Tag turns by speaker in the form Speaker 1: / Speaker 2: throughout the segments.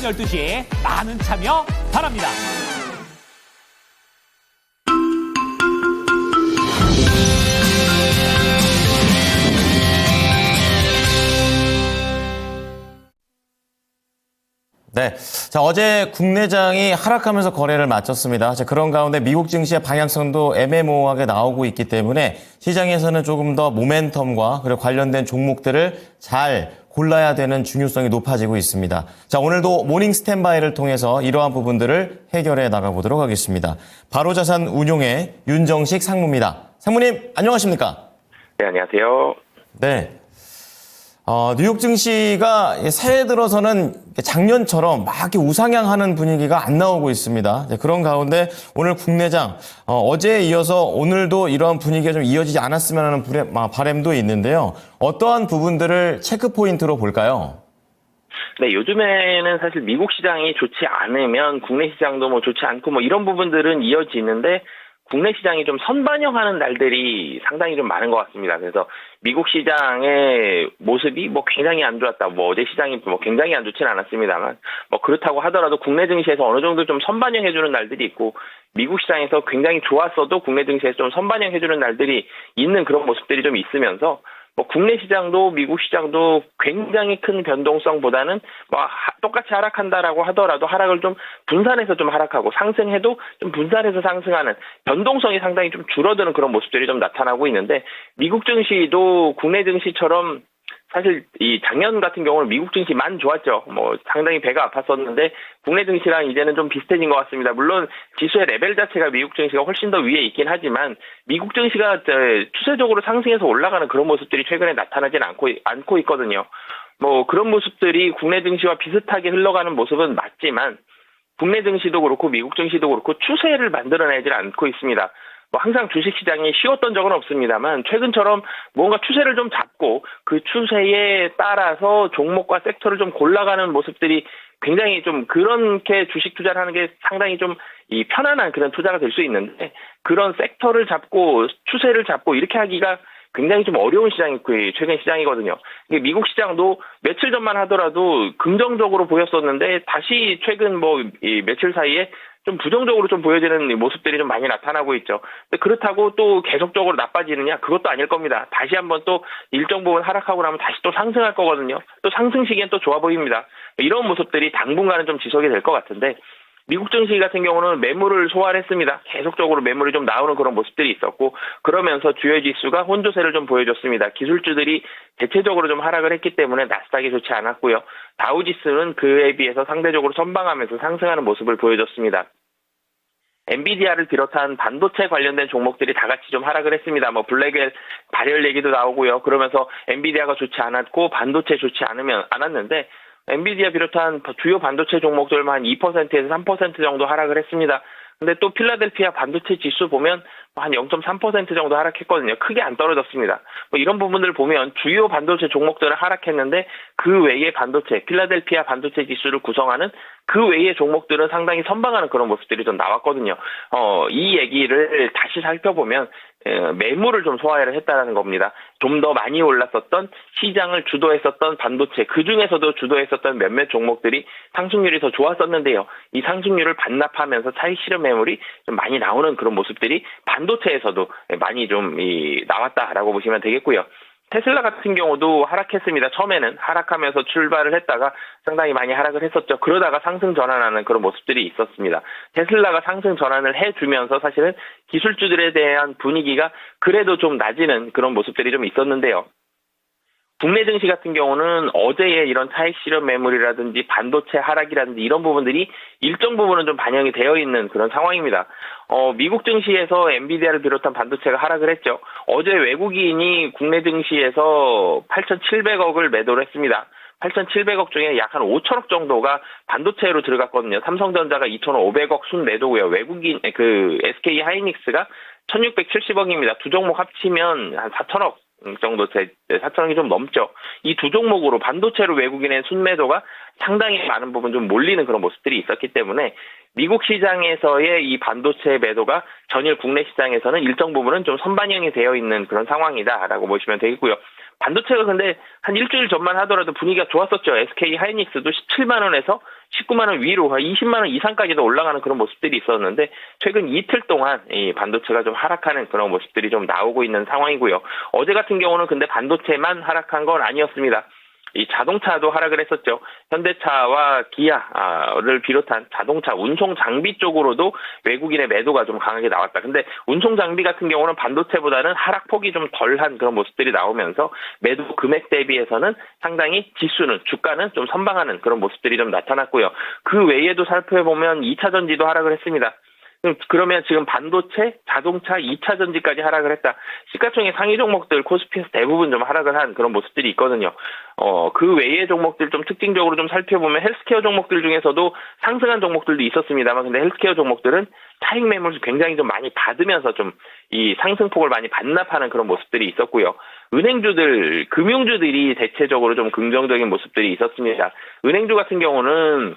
Speaker 1: 12시 많은 참여 바랍니다.
Speaker 2: 네. 자, 어제 국내장이 하락하면서 거래를 마쳤습니다. 자, 그런 가운데 미국 증시의 방향성도 애매모호하게 나오고 있기 때문에 시장에서는 조금 더 모멘텀과 그리고 관련된 종목들을 잘 골라야 되는 중요성이 높아지고 있습니다. 자, 오늘도 모닝 스탠바이를 통해서 이러한 부분들을 해결해 나가보도록 하겠습니다. 바로자산 운용의 윤정식 상무입니다. 상무님, 안녕하십니까?
Speaker 3: 네, 안녕하세요.
Speaker 2: 네. 뉴욕 증시가 새해 들어서는 작년처럼 막 이렇게 우상향하는 분위기가 안 나오고 있습니다. 그런 가운데 오늘 국내장, 어제에 이어서 오늘도 이러한 분위기가 좀 이어지지 않았으면 하는 바람도 있는데요. 어떠한 부분들을 체크 포인트로 볼까요?
Speaker 3: 네, 요즘에는 사실 미국 시장이 좋지 않으면 국내 시장도 뭐 좋지 않고 뭐 이런 부분들은 이어지는데 국내 시장이 좀 선반영하는 날들이 상당히 좀 많은 것 같습니다. 그래서 미국 시장의 모습이 뭐 굉장히 안 좋았다. 뭐 어제 시장이 뭐 굉장히 안 좋지는 않았습니다만 뭐 그렇다고 하더라도 국내 증시에서 어느 정도 좀 선반영해주는 날들이 있고 미국 시장에서 굉장히 좋았어도 국내 증시에서 좀 선반영해주는 날들이 있는 그런 모습들이 좀 있으면서 뭐 국내 시장도 미국 시장도 굉장히 큰 변동성보다는 뭐 똑같이 하락한다라고 하더라도 하락을 좀 분산해서 좀 하락하고 상승해도 좀 분산해서 상승하는 변동성이 상당히 좀 줄어드는 그런 모습들이 좀 나타나고 있는데 미국 증시도 국내 증시처럼 사실 이 작년 같은 경우는 미국 증시만 좋았죠. 뭐 상당히 배가 아팠었는데 국내 증시랑 이제는 좀 비슷해진 것 같습니다. 물론 지수의 레벨 자체가 미국 증시가 훨씬 더 위에 있긴 하지만 미국 증시가 추세적으로 상승해서 올라가는 그런 모습들이 최근에 나타나지는 않고 있거든요. 뭐 그런 모습들이 국내 증시와 비슷하게 흘러가는 모습은 맞지만 국내 증시도 그렇고 미국 증시도 그렇고 추세를 만들어내지 않고 있습니다. 뭐 항상 주식시장이 쉬웠던 적은 없습니다만 최근처럼 뭔가 추세를 좀 잡고 그 추세에 따라서 종목과 섹터를 좀 골라가는 모습들이 굉장히 좀 그렇게 주식 투자를 하는 게 상당히 좀 이 편안한 그런 투자가 될 수 있는데 그런 섹터를 잡고 추세를 잡고 이렇게 하기가 굉장히 좀 어려운 시장이 최근 시장이거든요. 미국 시장도 며칠 전만 하더라도 긍정적으로 보였었는데 다시 최근 뭐 이 며칠 사이에 좀 부정적으로 좀 보여지는 모습들이 좀 많이 나타나고 있죠. 근데 그렇다고 또 계속적으로 나빠지느냐? 그것도 아닐 겁니다. 다시 한번 또 일정 부분 하락하고 나면 다시 또 상승할 거거든요. 또 상승 시기엔 또 좋아 보입니다. 이런 모습들이 당분간은 좀 지속이 될 것 같은데 미국 증시 같은 경우는 매물을 소화했습니다. 계속적으로 매물이 좀 나오는 그런 모습들이 있었고 그러면서 주요 지수가 혼조세를 좀 보여줬습니다. 기술주들이 대체적으로 좀 하락을 했기 때문에 나스닥이 좋지 않았고요. 다우지수는 그에 비해서 상대적으로 선방하면서 상승하는 모습을 보여줬습니다. 엔비디아를 비롯한 반도체 관련된 종목들이 다 같이 좀 하락을 했습니다. 뭐 블랙웰 발열 얘기도 나오고요. 그러면서 엔비디아가 좋지 않았고 반도체 좋지 않았는데 엔비디아 비롯한 주요 반도체 종목들만 2%에서 3% 정도 하락을 했습니다. 근데 또 필라델피아 반도체 지수 보면 한 0.3% 정도 하락했거든요. 크게 안 떨어졌습니다. 뭐 이런 부분들을 보면 주요 반도체 종목들은 하락했는데 그 외의 반도체, 필라델피아 반도체 지수를 구성하는 그 외의 종목들은 상당히 선방하는 그런 모습들이 좀 나왔거든요. 이 얘기를 다시 살펴보면 매물을 좀 소화를 했다는 겁니다. 좀 더 많이 올랐었던 시장을 주도했었던 반도체, 그중에서도 주도했었던 몇몇 종목들이 상승률이 더 좋았었는데요. 이 상승률을 반납하면서 차익 실현 매물이 좀 많이 나오는 그런 모습들이 반도체에서도 많이 좀 나왔다라고 보시면 되겠고요. 테슬라 같은 경우도 하락했습니다. 처음에는 하락하면서 출발을 했다가 상당히 많이 하락을 했었죠. 그러다가 상승 전환하는 그런 모습들이 있었습니다. 테슬라가 상승 전환을 해주면서 사실은 기술주들에 대한 분위기가 그래도 좀 낮아지는 그런 모습들이 좀 있었는데요. 국내 증시 같은 경우는 어제의 이런 차익 실현 매물이라든지 반도체 하락이라든지 이런 부분들이 일정 부분은 좀 반영이 되어 있는 그런 상황입니다. 미국 증시에서 엔비디아를 비롯한 반도체가 하락을 했죠. 어제 외국인이 국내 증시에서 8,700억을 매도를 했습니다. 8,700억 중에 약 한 5천억 정도가 반도체로 들어갔거든요. 삼성전자가 2,500억 순매도고요. 외국인 SK 하이닉스가 1,670억입니다. 두 종목 합치면 한 4천억 정도 4천억이 좀 넘죠. 이 두 종목으로 반도체로 외국인의 순매도가 상당히 많은 부분 좀 몰리는 그런 모습들이 있었기 때문에 미국 시장에서의 이 반도체 매도가 전일 국내 시장에서는 일정 부분은 좀 선반영이 되어 있는 그런 상황이다라고 보시면 되겠고요. 반도체가 근데 한 일주일 전만 하더라도 분위기가 좋았었죠. SK 하이닉스도 17만 원에서 19만 원 위로 20만 원 이상까지도 올라가는 그런 모습들이 있었는데 최근 이틀 동안 이 반도체가 좀 하락하는 그런 모습들이 좀 나오고 있는 상황이고요. 어제 같은 경우는 근데 반도체만 하락한 건 아니었습니다. 이 자동차도 하락을 했었죠. 현대차와 기아를 비롯한 자동차 운송 장비 쪽으로도 외국인의 매도가 좀 강하게 나왔다. 근데 운송 장비 같은 경우는 반도체보다는 하락폭이 좀 덜한 그런 모습들이 나오면서 매도 금액 대비해서는 상당히 지수는 주가는 좀 선방하는 그런 모습들이 좀 나타났고요. 그 외에도 살펴보면 2차 전지도 하락을 했습니다. 그러면 지금 반도체, 자동차, 2차 전지까지 하락을 했다. 시가총액 상위 종목들 코스피에서 대부분 좀 하락을 한 그런 모습들이 있거든요. 그 외의 종목들 좀 특징적으로 좀 살펴보면 헬스케어 종목들 중에서도 상승한 종목들도 있었습니다만 근데 헬스케어 종목들은 차익 매물을 굉장히 좀 많이 받으면서 좀 이 상승폭을 많이 반납하는 그런 모습들이 있었고요. 은행주들, 금융주들이 대체적으로 좀 긍정적인 모습들이 있었습니다. 은행주 같은 경우는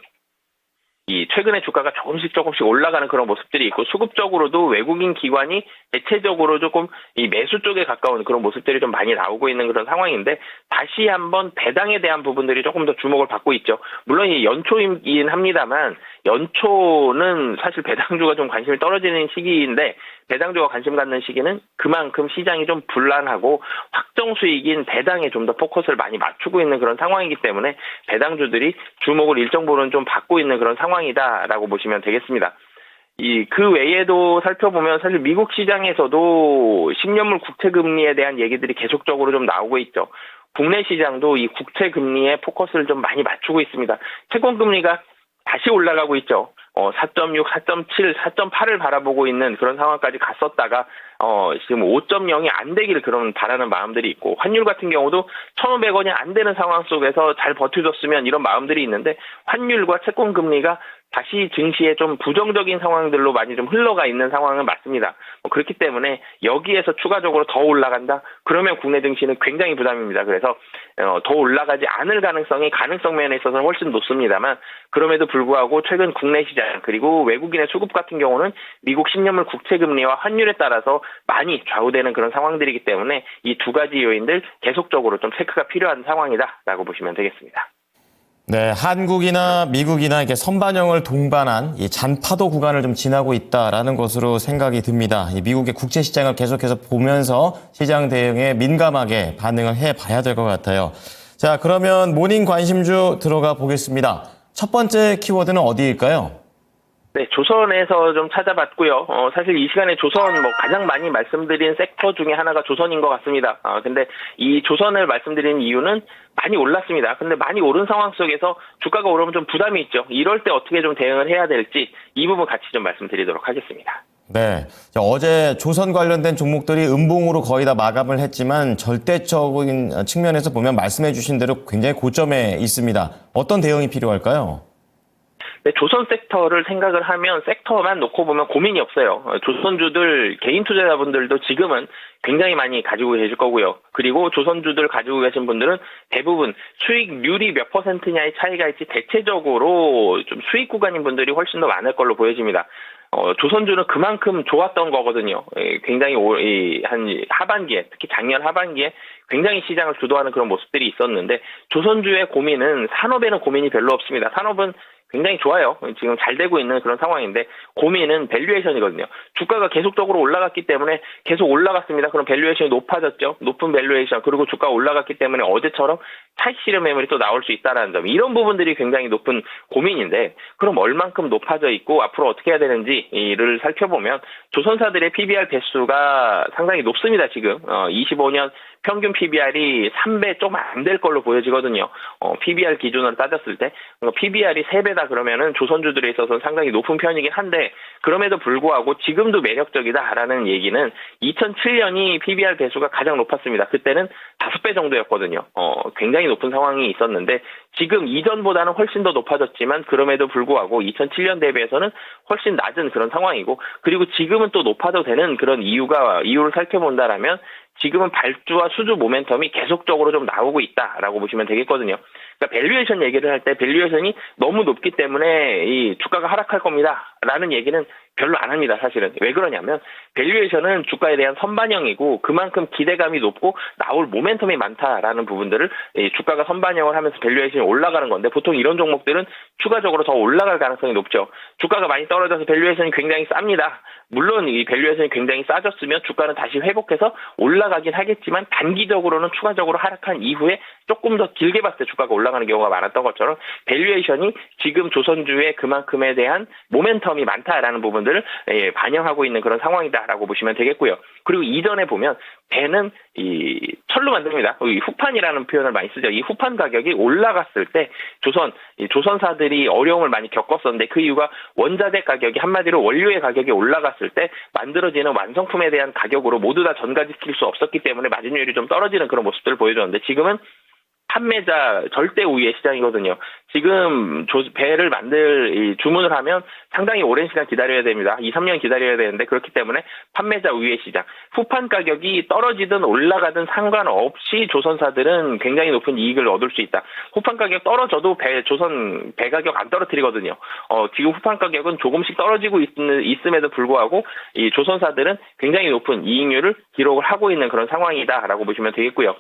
Speaker 3: 이 최근에 주가가 조금씩 올라가는 그런 모습들이 있고 수급적으로도 외국인 기관이 대체적으로 조금 이 매수 쪽에 가까운 그런 모습들이 좀 많이 나오고 있는 그런 상황인데 다시 한번 배당에 대한 부분들이 조금 더 주목을 받고 있죠. 물론 이 연초이긴 합니다만 연초는 사실 배당주가 좀 관심이 떨어지는 시기인데 배당주가 관심 갖는 시기는 그만큼 시장이 좀 불안하고 확정 수익인 배당에 좀 더 포커스를 많이 맞추고 있는 그런 상황이기 때문에 배당주들이 주목을 일정 부분 좀 받고 있는 그런 상황이다라고 보시면 되겠습니다. 그 외에도 살펴보면 사실 미국 시장에서도 10년물 국채 금리에 대한 얘기들이 계속적으로 좀 나오고 있죠. 국내 시장도 이 국채 금리에 포커스를 좀 많이 맞추고 있습니다. 채권 금리가 다시 올라가고 있죠. 4.6, 4.7, 4.8을 바라보고 있는 그런 상황까지 갔었다가 지금 5.0이 안 되기를 그런 바라는 마음들이 있고 환율 같은 경우도 1,500원이 안 되는 상황 속에서 잘 버텨줬으면 이런 마음들이 있는데 환율과 채권 금리가 다시 증시에 좀 부정적인 상황들로 많이 좀 흘러가 있는 상황은 맞습니다. 그렇기 때문에 여기에서 추가적으로 더 올라간다? 그러면 국내 증시는 굉장히 부담입니다. 그래서 더 올라가지 않을 가능성 면에 있어서는 훨씬 높습니다만 그럼에도 불구하고 최근 국내 시장 그리고 외국인의 수급 같은 경우는 미국 10년물 국채 금리와 환율에 따라서 많이 좌우되는 그런 상황들이기 때문에 이 두 가지 요인들 계속적으로 좀 체크가 필요한 상황이다라고 보시면 되겠습니다.
Speaker 2: 네, 한국이나 미국이나 이렇게 선반영을 동반한 이 잔파도 구간을 좀 지나고 있다라는 것으로 생각이 듭니다. 이 미국의 국제 시장을 계속해서 보면서 시장 대응에 민감하게 반응을 해봐야 될 것 같아요. 자, 그러면 모닝 관심주 들어가 보겠습니다. 첫 번째 키워드는 어디일까요?
Speaker 3: 네, 조선에서 좀 찾아봤고요. 사실 이 시간에 조선 가장 많이 말씀드린 섹터 중에 하나가 조선인 것 같습니다. 근데 이 조선을 말씀드린 이유는 많이 올랐습니다. 근데 많이 오른 상황 속에서 주가가 오르면 좀 부담이 있죠. 이럴 때 어떻게 좀 대응을 해야 될지 이 부분 같이 좀 말씀드리도록 하겠습니다.
Speaker 2: 네, 어제 조선 관련된 종목들이 음봉으로 거의 다 마감을 했지만 절대적인 측면에서 보면 말씀해 주신 대로 굉장히 고점에 있습니다. 어떤 대응이 필요할까요?
Speaker 3: 네, 조선 섹터를 생각을 하면 섹터만 놓고 보면 고민이 없어요. 조선주들 개인 투자자분들도 지금은 굉장히 많이 가지고 계실 거고요. 그리고 조선주들 가지고 계신 분들은 대부분 수익률이 몇 %냐의 차이가 있지 대체적으로 좀 수익 구간인 분들이 훨씬 더 많을 걸로 보여집니다. 조선주는 그만큼 좋았던 거거든요. 굉장히 한 하반기에 특히 작년 하반기에 굉장히 시장을 주도하는 그런 모습들이 있었는데 조선주의 고민은 산업에는 고민이 별로 없습니다. 산업은 굉장히 좋아요. 지금 잘 되고 있는 그런 상황인데 고민은 밸류에이션이거든요. 주가가 계속적으로 올라갔기 때문에 계속 올라갔습니다. 그럼 밸류에이션이 높아졌죠. 높은 밸류에이션 그리고 주가가 올라갔기 때문에 어제처럼 차익 실현 매물이 또 나올 수 있다는 점. 이런 부분들이 굉장히 높은 고민인데 그럼 얼만큼 높아져 있고 앞으로 어떻게 해야 되는지를 살펴보면 조선사들의 PBR 배수가 상당히 높습니다. 지금 25년 평균 PBR이 3배 좀 안 될 걸로 보여지거든요. PBR 기준으로 따졌을 때 PBR이 3배다 그러면은 조선주들에 있어서는 상당히 높은 편이긴 한데 그럼에도 불구하고 지금도 매력적이다라는 얘기는 2007년이 PBR 배수가 가장 높았습니다. 그때는 5배 정도였거든요. 굉장히 높은 상황이 있었는데 지금 이전보다는 훨씬 더 높아졌지만 그럼에도 불구하고 2007년 대비해서는 훨씬 낮은 그런 상황이고 그리고 지금은 또 높아도 되는 그런 이유를 살펴본다라면 지금은 발주와 수주 모멘텀이 계속적으로 좀 나오고 있다라고 보시면 되겠거든요. 그러니까 밸류에이션 얘기를 할 때 밸류에이션이 너무 높기 때문에 이 주가가 하락할 겁니다라는 얘기는 별로 안 합니다. 사실은 왜 그러냐면 밸류에이션은 주가에 대한 선반영이고 그만큼 기대감이 높고 나올 모멘텀이 많다라는 부분들을 이 주가가 선반영을 하면서 밸류에이션이 올라가는 건데 보통 이런 종목들은 추가적으로 더 올라갈 가능성이 높죠. 주가가 많이 떨어져서 밸류에이션이 굉장히 쌉니다. 물론 이 밸류에이션이 굉장히 싸졌으면 주가는 다시 회복해서 올라가긴 하겠지만 단기적으로는 추가적으로 하락한 이후에 조금 더 길게 봤을 때 주가가 올라가는 경우가 많았던 것처럼 밸류에이션이 지금 조선주의 그만큼에 대한 모멘텀이 많다라는 부분들을 반영하고 있는 그런 상황이다라고 보시면 되겠고요. 그리고 이전에 보면 배는 이 철로 만듭니다. 이 후판이라는 표현을 많이 쓰죠. 이 후판 가격이 올라갔을 때 조선사들이 어려움을 많이 겪었었는데 그 이유가 원자재 가격이 한마디로 원료의 가격이 올라갔을 때 만들어지는 완성품에 대한 가격으로 모두 다 전가지킬 수 없었기 때문에 마진율이 좀 떨어지는 그런 모습들을 보여줬는데 지금은 판매자 절대 우위의 시장이거든요. 지금 배를 주문을 하면 상당히 오랜 시간 기다려야 됩니다. 2, 3년 기다려야 되는데 그렇기 때문에 판매자 우위의 시장. 후판 가격이 떨어지든 올라가든 상관없이 조선사들은 굉장히 높은 이익을 얻을 수 있다. 후판 가격 떨어져도 배 가격 안 떨어뜨리거든요. 지금 후판 가격은 조금씩 떨어지고 있음에도 불구하고 이 조선사들은 굉장히 높은 이익률을 기록을 하고 있는 그런 상황이다라고 보시면 되겠고요.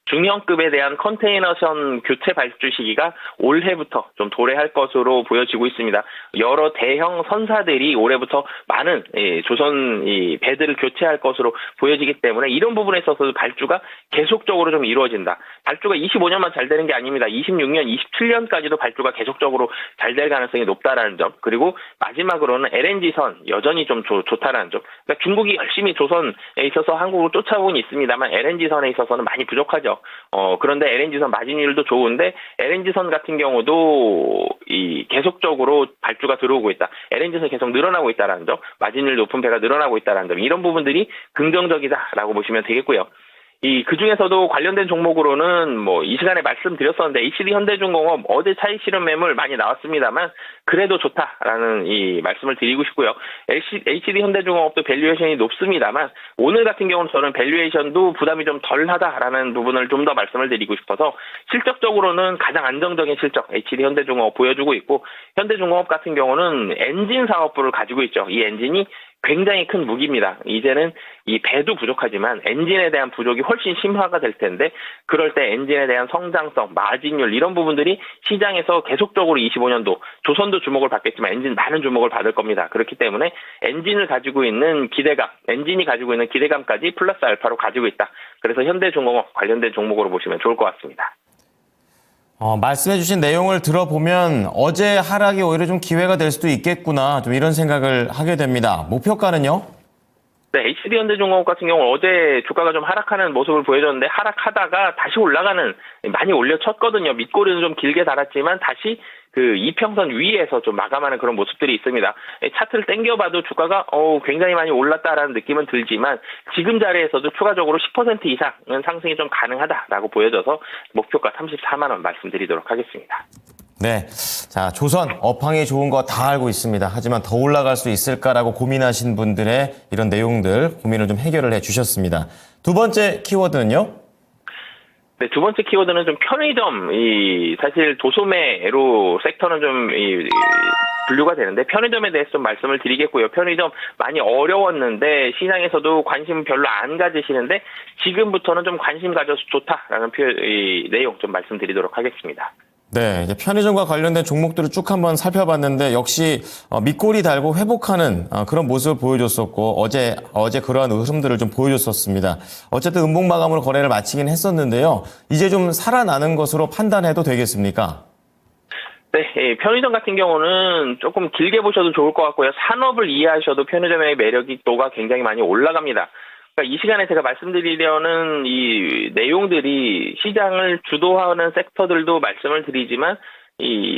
Speaker 3: 중형급에 대한 컨테이너선 교체 발주 시기가 올해부터 좀 도래할 것으로 보여지고 있습니다. 여러 대형 선사들이 올해부터 많은 조선 배들을 교체할 것으로 보여지기 때문에 이런 부분에 있어서 발주가 계속적으로 좀 이루어진다. 발주가 25년만 잘 되는 게 아닙니다. 26년, 27년까지도 발주가 계속적으로 잘 될 가능성이 높다라는 점. 그리고 마지막으로는 LNG선 여전히 좀 좋다라는 점. 그러니까 중국이 열심히 조선에 있어서 한국을 쫓아오고 있습니다만 LNG선에 있어서는 많이 부족하죠. 그런데 LNG선 마진율도 좋은데 LNG선 같은 경우도 계속적으로 발주가 들어오고 있다. LNG선이 계속 늘어나고 있다라는 점, 마진율 높은 배가 늘어나고 있다라는 점, 이런 부분들이 긍정적이다라고 보시면 되겠고요. 그 중에서도 관련된 종목으로는 이 시간에 말씀드렸었는데 HD 현대중공업 어제 차익 실현 매물 많이 나왔습니다만 그래도 좋다라는 이 말씀을 드리고 싶고요. HD 현대중공업도 밸류에이션이 높습니다만 오늘 같은 경우는 저는 밸류에이션도 부담이 좀 덜하다라는 부분을 좀 더 말씀을 드리고 싶어서 실적적으로는 가장 안정적인 실적 HD 현대중공업 보여주고 있고 현대중공업 같은 경우는 엔진 사업부를 가지고 있죠. 이 엔진이 굉장히 큰 무기입니다. 이제는 이 배도 부족하지만 엔진에 대한 부족이 훨씬 심화가 될 텐데 그럴 때 엔진에 대한 성장성, 마진율 이런 부분들이 시장에서 계속적으로 25년도 조선도 주목을 받겠지만 엔진 많은 주목을 받을 겁니다. 그렇기 때문에 엔진을 가지고 있는 기대감, 엔진이 가지고 있는 기대감까지 플러스 알파로 가지고 있다. 그래서 현대중공업 관련된 종목으로 보시면 좋을 것 같습니다.
Speaker 2: 말씀해주신 내용을 들어보면 어제 하락이 오히려 좀 기회가 될 수도 있겠구나 좀 이런 생각을 하게 됩니다. 목표가는요?
Speaker 3: 네, HD 현대중공업 같은 경우는 어제 주가가 좀 하락하는 모습을 보여줬는데 하락하다가 다시 올라가는 많이 올려쳤거든요. 밑꼬리는 좀 길게 달았지만 다시 그 이평선 위에서 좀 마감하는 그런 모습들이 있습니다. 차트를 당겨봐도 주가가 굉장히 많이 올랐다라는 느낌은 들지만 지금 자리에서도 추가적으로 10% 이상은 상승이 좀 가능하다라고 보여져서 목표가 34만 원 말씀드리도록 하겠습니다.
Speaker 2: 네, 자 조선 업황이 좋은 거 다 알고 있습니다. 하지만 더 올라갈 수 있을까라고 고민하신 분들의 이런 내용들 고민을 좀 해결을 해주셨습니다. 두 번째 키워드는요?
Speaker 3: 네, 두 번째 키워드는 좀 편의점, 사실 도소매로 섹터는 좀, 분류가 되는데, 편의점에 대해서 좀 말씀을 드리겠고요. 편의점 많이 어려웠는데, 시장에서도 관심 별로 안 가지시는데, 지금부터는 좀 관심 가져서 좋다라는 내용 좀 말씀드리도록 하겠습니다.
Speaker 2: 네, 이제 편의점과 관련된 종목들을 쭉 한번 살펴봤는데 역시 밑꼬리 달고 회복하는 그런 모습을 보여줬었고 어제 그러한 흐름들을 좀 보여줬었습니다. 어쨌든 음봉 마감으로 거래를 마치긴 했었는데요. 이제 좀 살아나는 것으로 판단해도 되겠습니까?
Speaker 3: 네, 편의점 같은 경우는 조금 길게 보셔도 좋을 것 같고요. 산업을 이해하셔도 편의점의 매력도가 굉장히 많이 올라갑니다. 이 시간에 제가 말씀드리려는 이 내용들이 시장을 주도하는 섹터들도 말씀을 드리지만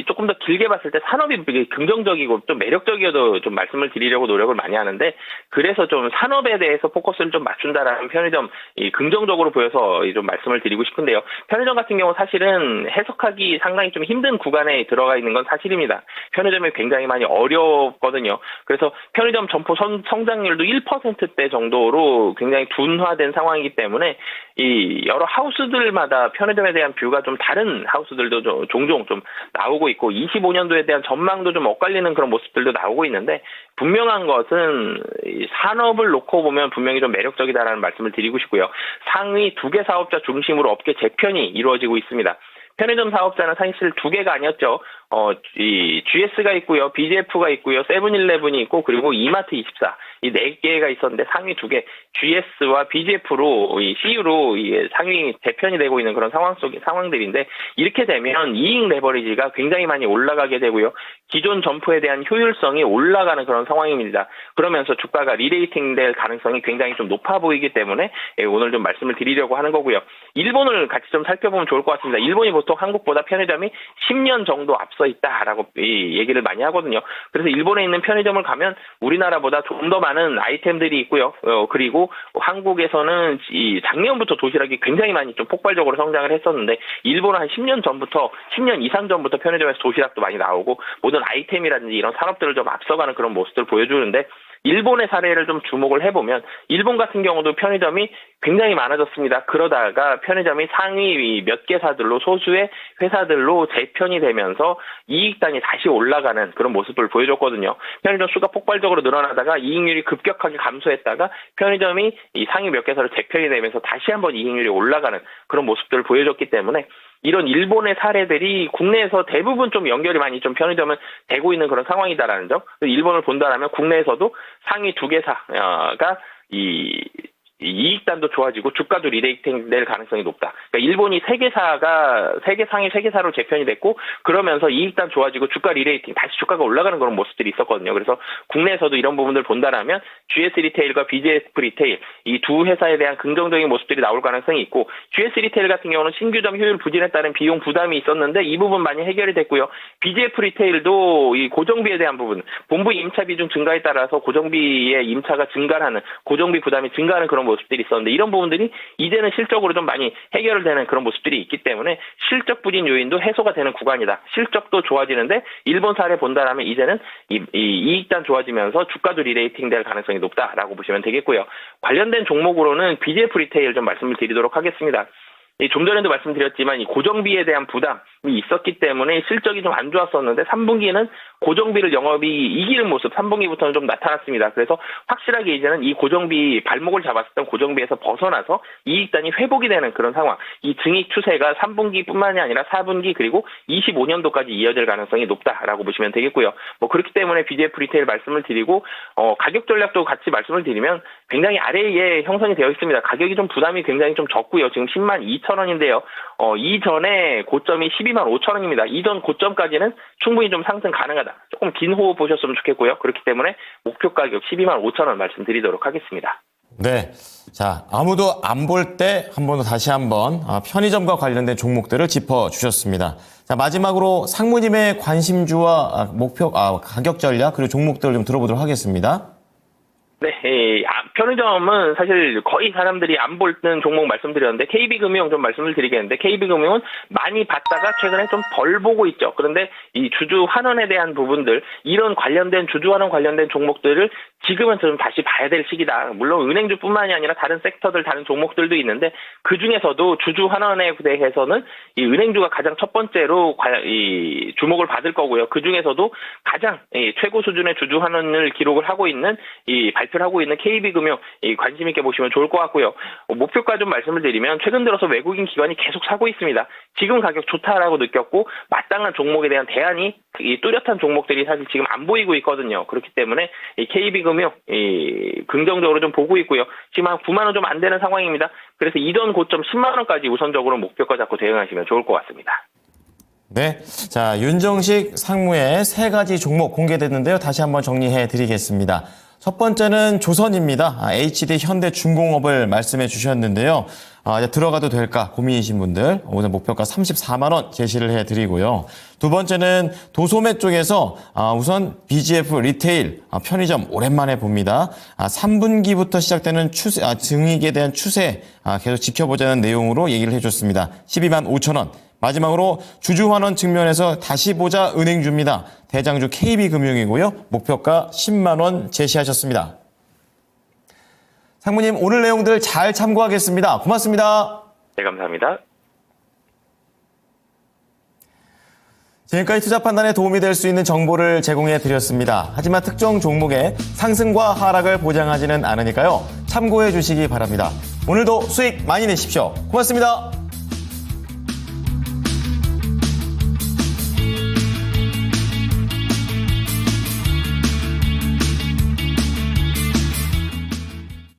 Speaker 3: 조금 더 길게 봤을 때 산업이 되게 긍정적이고 좀 매력적이어도 좀 말씀을 드리려고 노력을 많이 하는데, 그래서 좀 산업에 대해서 포커스를 좀 맞춘다라는 편의점 긍정적으로 보여서 좀 말씀을 드리고 싶은데요. 편의점 같은 경우 사실은 해석하기 상당히 좀 힘든 구간에 들어가 있는 건 사실입니다. 편의점이 굉장히 많이 어렵거든요. 그래서 편의점 점포 성장률도 1%대 정도로 굉장히 둔화된 상황이기 때문에 이 여러 하우스들마다 편의점에 대한 뷰가 좀 다른 하우스들도 종종 좀 나오고 있고, 25년도에 대한 전망도 좀 엇갈리는 그런 모습들도 나오고 있는데, 분명한 것은 이 산업을 놓고 보면 분명히 좀 매력적이다라는 말씀을 드리고 싶고요. 상위 2개 사업자 중심으로 업계 재편이 이루어지고 있습니다. 편의점 사업자는 사실 2개가 아니었죠. 이 GS가 있고요, BJF가 있고요, 세븐일레븐이 있고, 그리고 이마트24, 이 4개가 있었는데 상위 2개, GS와 BJF로 이 CU로 이 상위 재편이 되고 있는 그런 상황들인데, 이렇게 되면 이익 레버리지가 굉장히 많이 올라가게 되고요, 기존 점포에 대한 효율성이 올라가는 그런 상황입니다. 그러면서 주가가 리레이팅 될 가능성이 굉장히 좀 높아 보이기 때문에 오늘 좀 말씀을 드리려고 하는 거고요. 일본을 같이 좀 살펴보면 좋을 것 같습니다. 일본이 보통 한국보다 편의점이 10년 정도 앞서 있다라고 얘기를 많이 하거든요. 그래서 일본에 있는 편의점을 가면 우리나라보다 좀 더 많은 아이템들이 있고요. 그리고 한국에서는 이 작년부터 도시락이 굉장히 많이 좀 폭발적으로 성장을 했었는데, 일본은 한 10년 전부터, 10년 이상 전부터 편의점에서 도시락도 많이 나오고 모든 아이템이라든지 이런 산업들을 좀 앞서가는 그런 모습들을 보여주는데, 일본의 사례를 좀 주목을 해보면 일본 같은 경우도 편의점이 굉장히 많아졌습니다. 그러다가 편의점이 상위 몇 개사들로, 소수의 회사들로 재편이 되면서 이익단이 다시 올라가는 그런 모습을 보여줬거든요. 편의점 수가 폭발적으로 늘어나다가 이익률이 급격하게 감소했다가 편의점이 이 상위 몇 개사로 재편이 되면서 다시 한번 이익률이 올라가는 그런 모습들을 보여줬기 때문에, 이런 일본의 사례들이 국내에서 대부분 좀 연결이 많이 좀 편의점은 되고 있는 그런 상황이다라는 점. 일본을 본다라면 국내에서도 상위 2개사가 이 이익단도 좋아지고 주가도 리레이팅 될 가능성이 높다. 그러니까 일본이 상위 3개사로 재편이 됐고, 그러면서 이익단 좋아지고 주가 리레이팅, 다시 주가가 올라가는 그런 모습들이 있었거든요. 그래서 국내에서도 이런 부분들 본다라면 GS 리테일과 BJF 리테일, 이 두 회사에 대한 긍정적인 모습들이 나올 가능성이 있고, GS 리테일 같은 경우는 신규점 효율 부진에 따른 비용 부담이 있었는데 이 부분 많이 해결이 됐고요. BJF 리테일도 이 고정비에 대한 부분, 본부 임차 비중 증가에 따라서 고정비의 임차가 증가하는, 고정비 부담이 증가하는 그런 모습들이 있었는데, 이런 부분들이 이제는 실적으로 좀 많이 해결되는 그런 모습들이 있기 때문에 실적 부진 요인도 해소가 되는 구간이다. 실적도 좋아지는데 일본 사례 본다라면 이제는 이익단 좋아지면서 주가도 리레이팅 될 가능성이 높다라고 보시면 되겠고요. 관련된 종목으로는 BJF 리테일 좀 말씀을 드리도록 하겠습니다. 좀 전에도 말씀드렸지만 이 고정비에 대한 부담이 있었기 때문에 실적이 좀 안 좋았었는데 3분기는 고정비를 영업이 이기는 모습 3분기부터는 좀 나타났습니다. 그래서 확실하게 이제는 이 고정비, 발목을 잡았던 고정비에서 벗어나서 이익단이 회복이 되는 그런 상황, 이 증익 추세가 3분기뿐만이 아니라 4분기 그리고 25년도까지 이어질 가능성이 높다라고 보시면 되겠고요. 그렇기 때문에 BJF 리테일 말씀을 드리고, 가격 전략도 같이 말씀을 드리면 굉장히 아래에 형성이 되어 있습니다. 가격이 좀 부담이 굉장히 좀 적고요. 지금 102,000원인데요. 이전에 고점이 125,000원입니다. 이전 고점까지는 충분히 좀 상승 가능하다. 조금 긴 호흡 보셨으면 좋겠고요. 그렇기 때문에 목표 가격 125,000원 말씀드리도록 하겠습니다.
Speaker 2: 네. 자, 아무도 안 볼 때 한 번 더 다시 한번 편의점과 관련된 종목들을 짚어주셨습니다. 자, 마지막으로 상무님의 관심주와 목표, 가격 전략 그리고 종목들을 좀 들어보도록 하겠습니다.
Speaker 3: 네, 편의점은 사실 거의 사람들이 안 보는 종목 말씀드렸는데 KB금융 좀 말씀을 드리겠는데, KB금융은 많이 봤다가 최근에 좀 덜 보고 있죠. 그런데 이 주주 환원에 대한 부분들, 이런 관련된 주주 환원 관련된 종목들을 지금은 좀 다시 봐야 될 시기다. 물론 은행주뿐만이 아니라 다른 섹터들, 다른 종목들도 있는데 그 중에서도 주주 환원에 대해서는 이 은행주가 가장 첫 번째로 이 주목을 받을 거고요. 그 중에서도 가장 최고 수준의 주주 환원을 기록을 하고 있는, 이 발표를 하고 있는 KB금융 관심 있게 보시면 좋을 것 같고요. 목표가 좀 말씀을 드리면 최근 들어서 외국인 기관이 계속 사고 있습니다. 지금 가격 좋다라고 느꼈고 마땅한 종목에 대한 대안이, 이 뚜렷한 종목들이 사실 지금 안 보이고 있거든요. 그렇기 때문에 이 KB금융 긍정적으로 좀 보고 있고요. 지금 한 9만 원 좀 안 되는 상황입니다. 그래서 이전 고점 10만 원까지 우선적으로 목표가 잡고 대응하시면 좋을 것 같습니다.
Speaker 2: 네. 자, 윤정식 상무의 3가지 종목 공개됐는데요. 다시 한번 정리해 드리겠습니다. 첫 번째는 조선입니다. HD 현대중공업을 말씀해 주셨는데요. 이제 들어가도 될까 고민이신 분들 오늘 목표가 34만 원 제시를 해드리고요. 두 번째는 도소매 쪽에서 우선 BGF 리테일 편의점 오랜만에 봅니다. 3분기부터 시작되는 추세, 증익에 대한 추세 계속 지켜보자는 내용으로 얘기를 해줬습니다. 12만 5천 원. 마지막으로 주주환원 측면에서 다시 보자 은행주입니다. 대장주 KB금융이고요. 목표가 10만 원 제시하셨습니다. 상무님 오늘 내용들 잘 참고하겠습니다. 고맙습니다.
Speaker 3: 네, 감사합니다.
Speaker 2: 지금까지 투자 판단에 도움이 될 수 있는 정보를 제공해 드렸습니다. 하지만 특정 종목의 상승과 하락을 보장하지는 않으니까요. 참고해 주시기 바랍니다. 오늘도 수익 많이 내십시오. 고맙습니다.